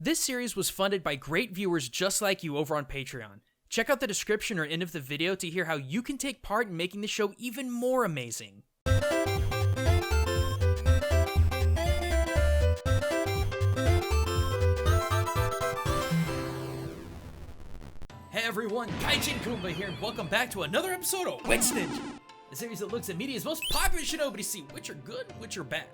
This series was funded by great viewers just like you over on Patreon. Check out the description or end of the video to hear how you can take part in making the show even more amazing. Hey everyone, Gaijin Goombah here, and welcome back to another episode of Which Ninja? The series that looks at media's most popular Shinobi see which are good, which are bad.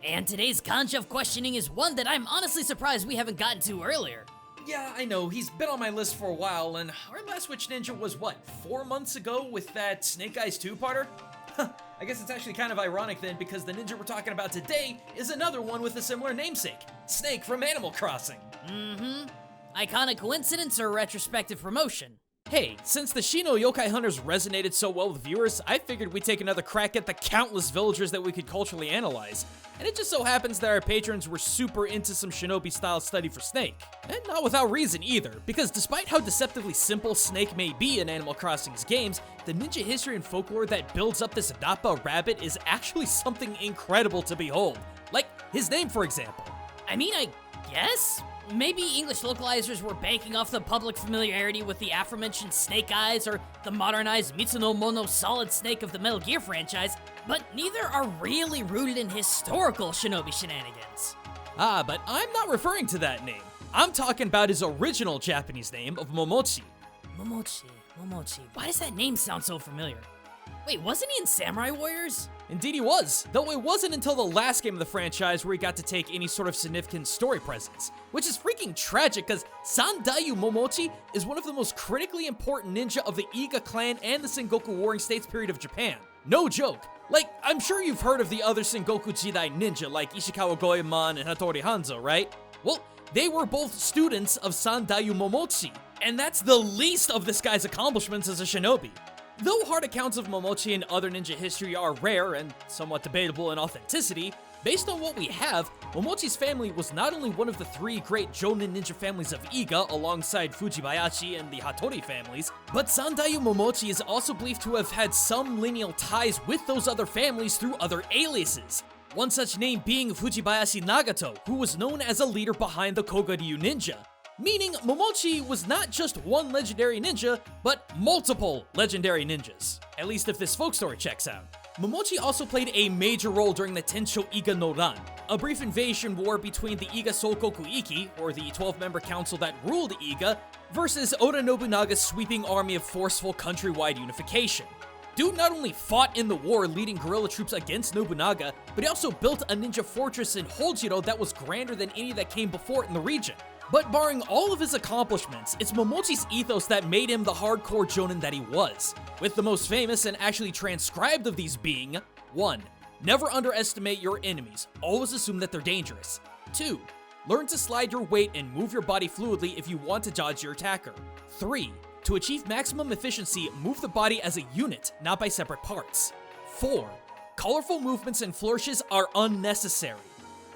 And today's kanji of questioning is one that I'm honestly surprised we haven't gotten to earlier. Yeah, I know, he's been on my list for a while, and our last Witch Ninja was what, 4 months ago with that Snake Eyes 2-parter? I guess it's actually kind of ironic then, because the ninja we're talking about today is another one with a similar namesake, Snake from Animal Crossing. Iconic coincidence or retrospective promotion? Hey, since the Shino Yokai Hunters resonated so well with viewers, I figured we'd take another crack at the countless villagers that we could culturally analyze. And it just so happens that our patrons were super into some Shinobi-style study for Snake. And not without reason either, because despite how deceptively simple Snake may be in Animal Crossing's games, the ninja history and folklore that builds up this rappa rabbit is actually something incredible to behold. Like his name, for example. I mean, I guess? Maybe English localizers were banking off the public familiarity with the aforementioned Snake Eyes or the modernized Mitsuno Mono Solid Snake of the Metal Gear franchise, but neither are really rooted in historical Shinobi shenanigans. Ah, but I'm not referring to that name. I'm talking about his original Japanese name of Momochi. Momochi. Why does that name sound so familiar? Wait, wasn't he in Samurai Warriors? Indeed he was, though it wasn't until the last game of the franchise where he got to take any sort of significant story presence. Which is freaking tragic, because Sandayu Momochi is one of the most critically important ninja of the Iga clan and the Sengoku Warring States period of Japan. No joke. Like, I'm sure you've heard of the other Sengoku Jidai ninja like Ishikawa Goemon and Hattori Hanzo, right? Well, they were both students of Sandayu Momochi, and that's the least of this guy's accomplishments as a shinobi. Though hard accounts of Momochi and other ninja history are rare and somewhat debatable in authenticity, based on what we have, Momochi's family was not only one of the 3 great Jonin ninja families of Iga alongside Fujibayashi and the Hattori families, but Sandayu Momochi is also believed to have had some lineal ties with those other families through other aliases. One such name being Fujibayashi Nagato, who was known as a leader behind the Koga-ryu ninja. Meaning, Momochi was not just one legendary ninja, but multiple legendary ninjas. At least if this folk story checks out. Momochi also played a major role during the Tensho Iga no Ran, a brief invasion war between the Iga Sokoku Iki, or the 12-member council that ruled Iga, versus Oda Nobunaga's sweeping army of forceful countrywide unification. Dude not only fought in the war leading guerrilla troops against Nobunaga, but he also built a ninja fortress in Hojiro that was grander than any that came before it in the region. But barring all of his accomplishments, it's Momochi's ethos that made him the hardcore jonin that he was, with the most famous and actually transcribed of these being: 1. Never underestimate your enemies, always assume that they're dangerous. 2. Learn to slide your weight and move your body fluidly if you want to dodge your attacker. 3. To achieve maximum efficiency, move the body as a unit, not by separate parts. 4. Colorful movements and flourishes are unnecessary.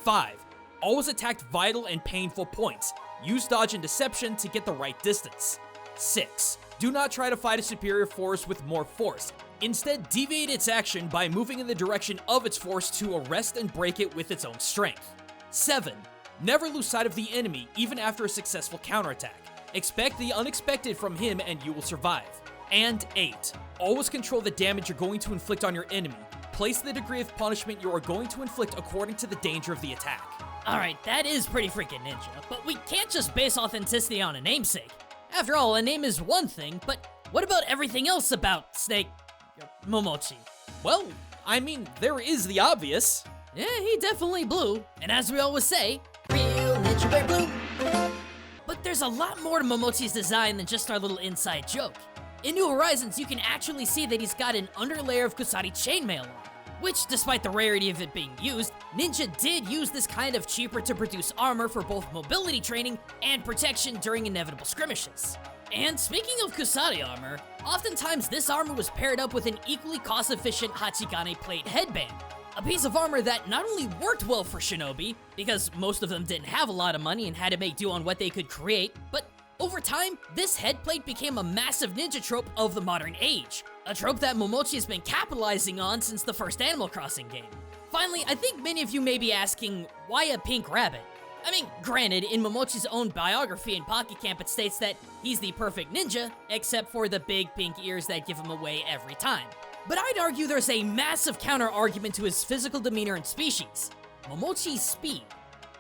5. Always attack vital and painful points. Use dodge and deception to get the right distance. 6. Do not try to fight a superior force with more force. Instead, deviate its action by moving in the direction of its force to arrest and break it with its own strength. 7. Never lose sight of the enemy, even after a successful counterattack. Expect the unexpected from him and you will survive. And 8. Always control the damage you're going to inflict on your enemy. Place the degree of punishment you are going to inflict according to the danger of the attack. Alright, that is pretty freaking ninja, but we can't just base authenticity on a namesake. After all, a name is one thing, but what about everything else about Snake Momochi? Well, I mean, there is the obvious. Yeah, he definitely blew, and as we always say, real ninja wear blue. But there's a lot more to Momochi's design than just our little inside joke. In New Horizons, you can actually see that he's got an underlayer of Kusari chainmail on. Which, despite the rarity of it being used, Ninja did use this kind of cheaper to produce armor for both mobility training and protection during inevitable skirmishes. And speaking of Kusari armor, oftentimes this armor was paired up with an equally cost-efficient Hachigane plate headband, a piece of armor that not only worked well for shinobi, because most of them didn't have a lot of money and had to make do on what they could create, but over time, this headplate became a massive ninja trope of the modern age, a trope that Momochi has been capitalizing on since the first Animal Crossing game. Finally, I think many of you may be asking, why a pink rabbit? I mean, granted, in Momochi's own biography in Pocket Camp, it states that he's the perfect ninja, except for the big pink ears that give him away every time. But I'd argue there's a massive counter-argument to his physical demeanor and species: Momochi's speed.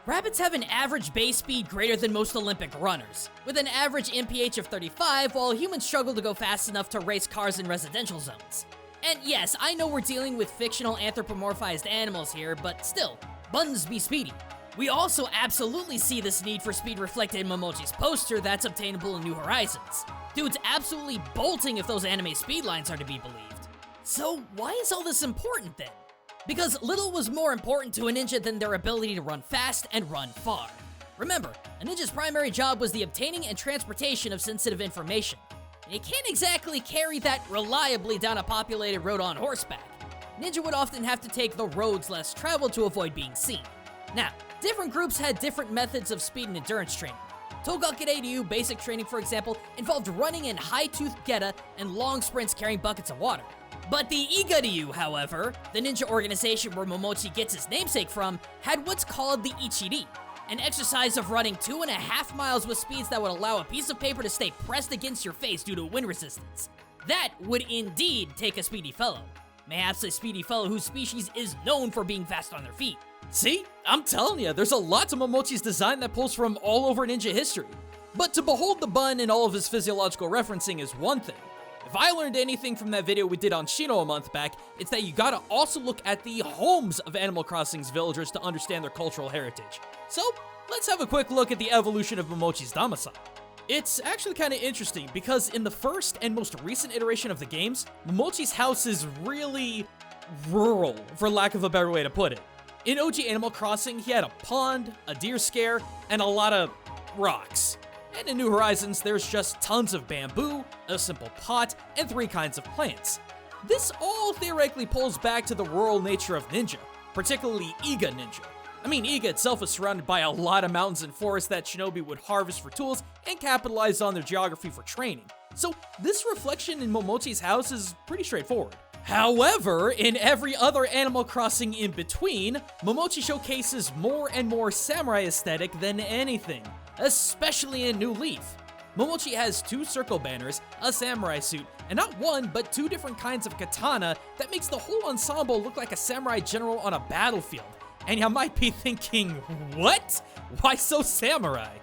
Rabbits have an average base speed greater than most Olympic runners, with an average MPH of 35, while humans struggle to go fast enough to race cars in residential zones. And yes, I know we're dealing with fictional anthropomorphized animals here, but still, buns be speedy. We also absolutely see this need for speed reflected in Momochi's poster that's obtainable in New Horizons. Dude's absolutely bolting if those anime speed lines are to be believed. So why is all this important then? Because little was more important to a ninja than their ability to run fast and run far. Remember, a ninja's primary job was the obtaining and transportation of sensitive information. And you can't exactly carry that reliably down a populated road on horseback. Ninja would often have to take the roads less traveled to avoid being seen. Now, different groups had different methods of speed and endurance training. Togakure Ryu basic training, for example, involved running in high-toothed geta and long sprints carrying buckets of water. But the Iga Ryu, however, the ninja organization where Momochi gets his namesake from, had what's called the Ichiri, an exercise of running 2.5 miles with speeds that would allow a piece of paper to stay pressed against your face due to wind resistance. That would indeed take a speedy fellow. Mayhaps a speedy fellow whose species is known for being fast on their feet. See? I'm telling you, there's a lot to Momochi's design that pulls from all over ninja history. But to behold the bun and all of his physiological referencing is one thing. If I learned anything from that video we did on Shino a month back, it's that you gotta also look at the homes of Animal Crossing's villagers to understand their cultural heritage. So, let's have a quick look at the evolution of Momochi's domicile. It's actually kind of interesting because in the first and most recent iteration of the games, Momochi's house is really rural, for lack of a better way to put it. In OG Animal Crossing, he had a pond, a deer scare, and a lot of rocks. And in New Horizons, there's just tons of bamboo, a simple pot, and 3 kinds of plants. This all theoretically pulls back to the rural nature of ninja, particularly Iga ninja. I mean, Iga itself is surrounded by a lot of mountains and forests that shinobi would harvest for tools and capitalize on their geography for training. So this reflection in Momochi's house is pretty straightforward. However, in every other Animal Crossing in between, Momochi showcases more and more samurai aesthetic than anything, especially in New Leaf. Momochi has 2 circle banners, a samurai suit, and not 1 but 2 different kinds of katana that makes the whole ensemble look like a samurai general on a battlefield. And you might be thinking, what? Why so samurai?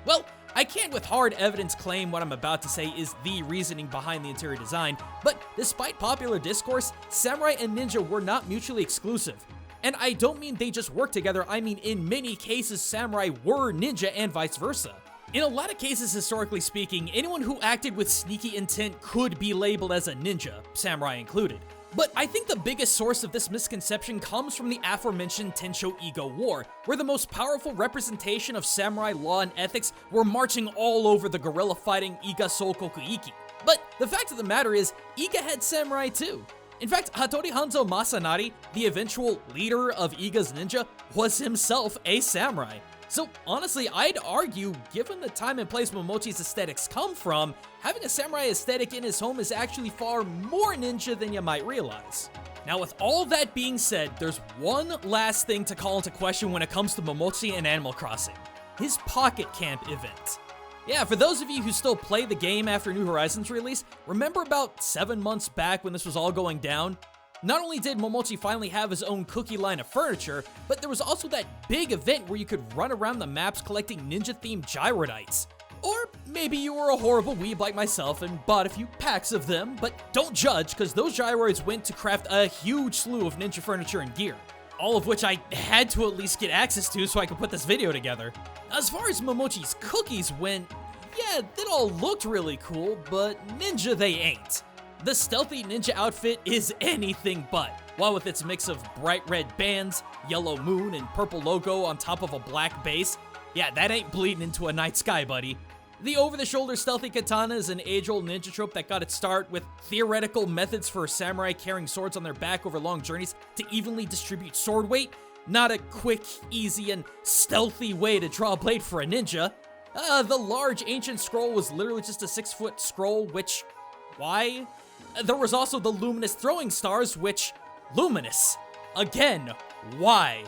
Well, I can't with hard evidence claim what I'm about to say is the reasoning behind the interior design, but despite popular discourse, samurai and ninja were not mutually exclusive. And I don't mean they just work together, I mean in many cases samurai were ninja and vice versa. In a lot of cases, historically speaking, anyone who acted with sneaky intent could be labeled as a ninja, samurai included. But I think the biggest source of this misconception comes from the aforementioned Tensho Iga War, where the most powerful representation of samurai law and ethics were marching all over the guerrilla fighting Iga Sokoku Iki. But the fact of the matter is, Iga had samurai too. In fact, Hattori Hanzo Masanari, the eventual leader of Iga's ninja, was himself a samurai. So honestly, I'd argue, given the time and place Momochi's aesthetics come from, having a samurai aesthetic in his home is actually far more ninja than you might realize. Now with all that being said, there's one last thing to call into question when it comes to Momochi and Animal Crossing: his Pocket Camp event. Yeah, for those of you who still play the game after New Horizons release, remember about 7 months back when this was all going down? Not only did Momochi finally have his own cookie line of furniture, but there was also that big event where you could run around the maps collecting ninja-themed gyroidites. Or maybe you were a horrible weeb like myself and bought a few packs of them, but don't judge, because those gyroids went to craft a huge slew of ninja furniture and gear. All of which I had to at least get access to so I could put this video together. As far as Momochi's cookies went, yeah, that all looked really cool, but ninja they ain't. The stealthy ninja outfit is anything but, while with its mix of bright red bands, yellow moon, and purple logo on top of a black base, yeah, that ain't bleeding into a night sky, buddy. The over-the-shoulder stealthy katana is an age-old ninja trope that got its start with theoretical methods for samurai carrying swords on their back over long journeys to evenly distribute sword weight, not a quick, easy, and stealthy way to draw a blade for a ninja. The large ancient scroll was literally just a 6-foot scroll, which, why? There was also the luminous throwing stars, which, luminous. Again, why?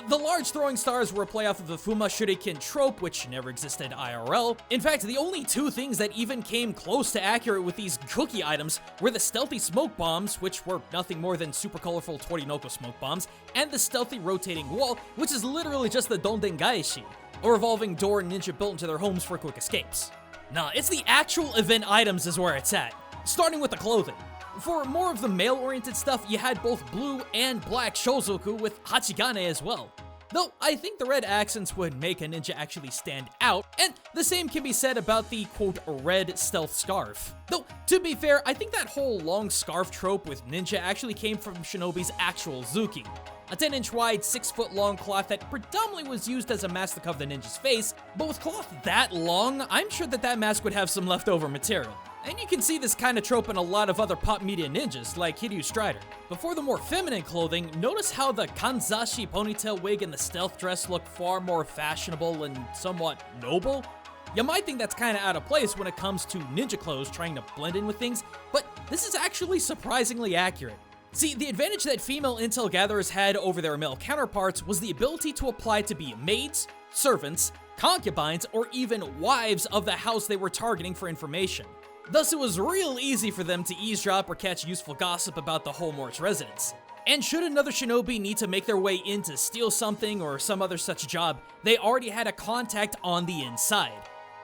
The large throwing stars were a play off of the Fuma Shuriken trope, which never existed IRL. In fact, the only two things that even came close to accurate with these cookie items were the stealthy smoke bombs, which were nothing more than super colorful Torinoko smoke bombs, and the stealthy rotating wall, which is literally just the Donden Gaeshi, a revolving door ninja built into their homes for quick escapes. Nah, it's the actual event items is where it's at, starting with the clothing. For more of the male-oriented stuff, you had both blue and black shozoku with hachigane as well. Though, I think the red accents would make a ninja actually stand out, and the same can be said about the, quote, red stealth scarf. Though, to be fair, I think that whole long scarf trope with ninja actually came from Shinobi's actual Zuki, a 10-inch wide, 6-foot long cloth that predominantly was used as a mask to cover the ninja's face, but with cloth that long, I'm sure that mask would have some leftover material. And you can see this kind of trope in a lot of other pop media ninjas, like Hiryu Strider. But for the more feminine clothing, notice how the kanzashi ponytail wig and the stealth dress look far more fashionable and somewhat noble. You might think that's kind of out of place when it comes to ninja clothes trying to blend in with things, but this is actually surprisingly accurate. See, the advantage that female intel gatherers had over their male counterparts was the ability to apply to be maids, servants, concubines, or even wives of the house they were targeting for information. Thus, it was real easy for them to eavesdrop or catch useful gossip about the Homort's residence. And should another shinobi need to make their way in to steal something or some other such job, they already had a contact on the inside.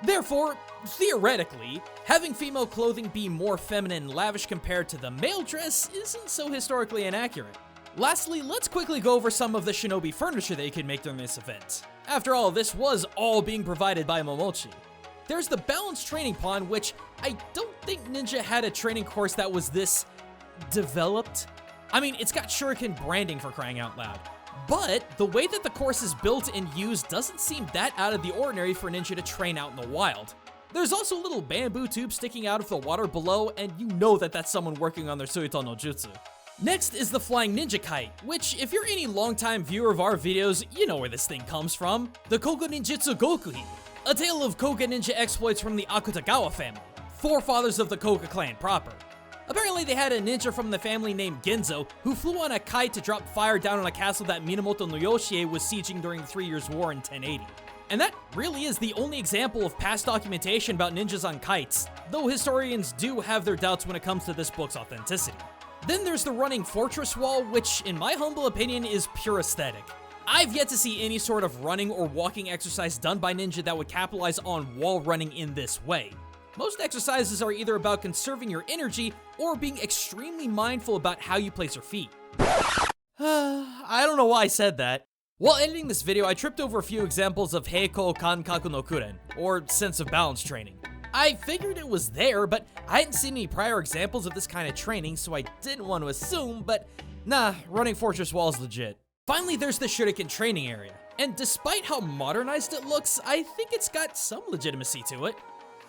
Therefore, theoretically, having female clothing be more feminine and lavish compared to the male dress isn't so historically inaccurate. Lastly, let's quickly go over some of the shinobi furniture that you can make during this event. After all, this was all being provided by Momochi. There's the balanced training pond, which I don't think Ninja had a training course that was this developed. I mean, it's got shuriken branding for crying out loud. But the way that the course is built and used doesn't seem that out of the ordinary for Ninja to train out in the wild. There's also a little bamboo tube sticking out of the water below, and you know that that's someone working on their Suito no Jutsu. Next is the flying ninja kite, which if you're any longtime viewer of our videos, you know where this thing comes from. The Koga Ninjutsu Gokuhi, a tale of Koga ninja exploits from the Akutagawa family, forefathers of the Koga clan proper. Apparently they had a ninja from the family named Genzo who flew on a kite to drop fire down on a castle that Minamoto no Yoshie was sieging during the 3 Years' War in 1080. And that really is the only example of past documentation about ninjas on kites, though historians do have their doubts when it comes to this book's authenticity. Then there's the running fortress wall, which in my humble opinion is pure aesthetic. I've yet to see any sort of running or walking exercise done by ninja that would capitalize on wall running in this way. Most exercises are either about conserving your energy or being extremely mindful about how you place your feet. I don't know why I said that. While editing this video, I tripped over a few examples of Heiko Kankaku no Kuren, or sense of balance training. I figured it was there, but I hadn't seen any prior examples of this kind of training, so I didn't want to assume, but nah, running fortress wall is legit. Finally, there's the shuriken training area, and despite how modernized it looks, I think it's got some legitimacy to it.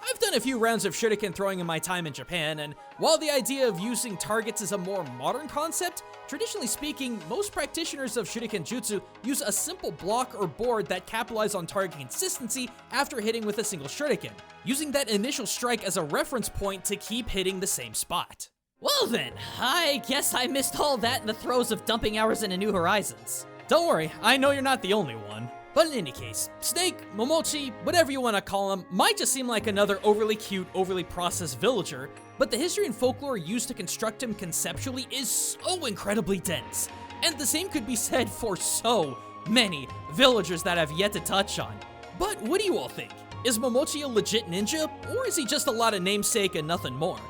I've done a few rounds of shuriken throwing in my time in Japan, and while the idea of using targets is a more modern concept, traditionally speaking, most practitioners of shuriken jutsu use a simple block or board that capitalize on target consistency after hitting with a single shuriken, using that initial strike as a reference point to keep hitting the same spot. Well then, I guess I missed all that in the throes of dumping hours into New Horizons. Don't worry, I know you're not the only one. But in any case, Snake, Momochi, whatever you want to call him, might just seem like another overly cute, overly processed villager, but the history and folklore used to construct him conceptually is so incredibly dense. And the same could be said for so many villagers that I've yet to touch on. But what do you all think? Is Momochi a legit ninja, or is he just a lot of namesake and nothing more?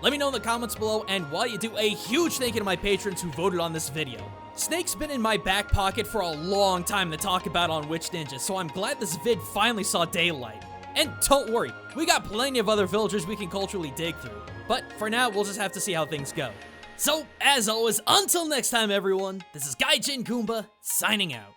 Let me know in the comments below, and while you do, a huge thank you to my patrons who voted on this video. Snake's been in my back pocket for a long time to talk about on Witch Ninja, so I'm glad this vid finally saw daylight. And don't worry, we got plenty of other villagers we can culturally dig through. But for now, we'll just have to see how things go. So, as always, until next time everyone, this is Gaijin Goombah, signing out.